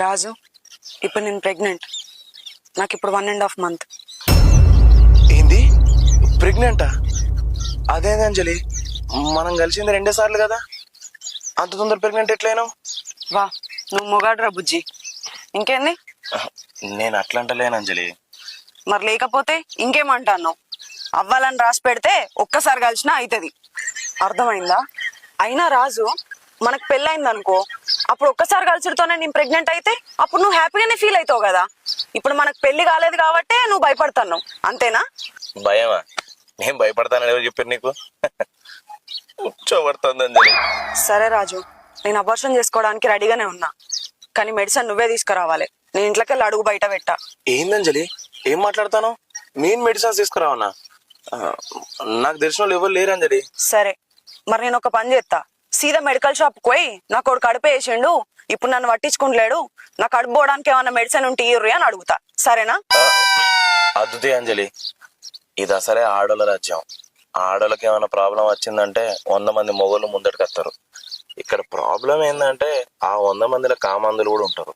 రాజు, ఇప్పుడు నేను ప్రెగ్నెంట్. నాకు ఇప్పుడు 1.5 month. ఏంది ప్రెగ్నెంటా? అదేంది అంజలి, మనం కలిసింది 2 సార్లు కదా, అంత తొందర ప్రెగ్నెంట్ ఎట్లయినావు? వా, నువ్వు మొగాడురా బుజ్జి. ఇంకేంది? నేను అట్లా అంటలేను అంజలి. మరి లేకపోతే ఇంకేమంటాను? అవ్వాలని రాసి పెడితే ఒక్కసారి కలిసినా అవుతుంది. అర్థమైందా? అయినా రాజు, మనకు పెళ్ళైంది అనుకో, అప్పుడు ఒక్కసారి కలిసితోనే నేను ప్రెగ్నెంట్ అయితే అప్పుడు నువ్వు హ్యాపీగానే ఫీల్ అవుతావు కదా. ఇప్పుడు మనకు పెళ్లి కాలేదు కాబట్టి నువ్వు భయపడతావు, అంతేనా? భయమా? నేను భయపడతానని ఎవరు చెప్పారు నీకు? కూర్చోబడుతుంది అంజలి. సరే రాజు, నేను అబార్షన్ చేసుకోవడానికి రెడీగానే ఉన్నా, కానీ మెడిసిన్ నువ్వే తీసుకురావాలి. నేను ఇంట్లోకి వెళ్ళి అడుగు బయట పెట్టా. ఏందంజలి, ఏం మాట్లాడతాను? నేను మెడిసిన్స్ తీసుకురావన్నా? నాకు తెలిసిన వాళ్ళు ఎవరు లేరు అంజలి. సరే, మరి నేను ఒక పని చేస్తా. సీదా మెడికల్ షాప్ పోయి నా కొడుకు కడుపు వేసిండు, ఇప్పుడు నన్ను పట్టించుకుంటలేడు, నా కడుపు పోవడానికి ఏమన్నా మెడిసిన్ ఉంటే ఇయ్యుర్రి అని అడుగుతా. సరేనా? అద్దుతే అంజలి, ఇది అసలే ఆడోళ్ళ రాజ్యం. ఆడోళ్ళకి ఏమైనా ప్రాబ్లం వచ్చిందంటే 100 మంది మొగోళ్ళు ముందటికి వస్తారు. ఇక్కడ ప్రాబ్లం ఏంటంటే ఆ 100 మందిలో కామందులు కూడా ఉంటారు.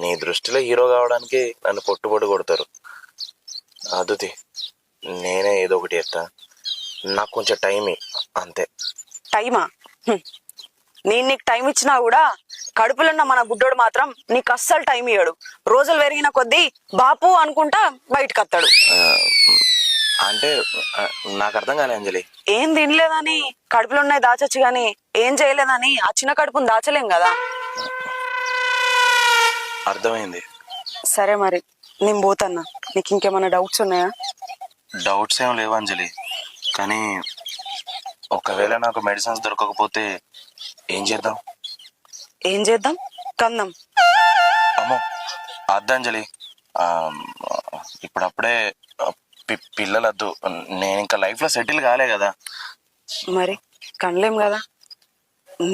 నీ దృష్టిలో హీరో కావడానికి నన్ను పొట్టు కొడతారు. అదుతి, నేనే ఏదో ఒకటి చేస్తా, నాకు కొంచెం టైం అంతే. టైమా? నేను నీకు టైం ఇచ్చినా కూడా కడుపులున్న మన గుడ్డోడు మాత్రం నీకు అస్సలు టైం ఇయ్యడు. రోజులు పెరిగిన కొద్దీ బాపు అనుకుంటా బయటకు వస్తాడు. అంటే నాకు అర్థం కాలే అంజలి. ఏం తినలేదని కడుపులో ఉన్నాయి దాచొచ్చు గాని ఏం చేయలేదని ఆ చిన్న కడుపుని దాచలేం కదా. అర్థమైంది. సరే మరి నేను పోతన్నా. నీకు ఇంకేమైనా డౌట్స్ ఉన్నాయా? డౌట్స్ ఏం లేవు అంజలి, కానీ ఒకవేళ నాకు మెడిసిన్స్ దొరకకపోతే ఏం చేద్దాం? ఏం చేద్దాం? కందాం. అమ్మో అద్దంజలి, ఇప్పుడప్పుడే పిల్లలద్దు. నేను ఇంకా లైఫ్ లో సెటిల్ కాలే కదా. మరి కనలేం కదా.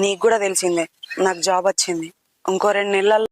నీకు కూడా తెలిసిందే నాకు జాబ్ వచ్చింది. ఇంకో 2 నెలల్లో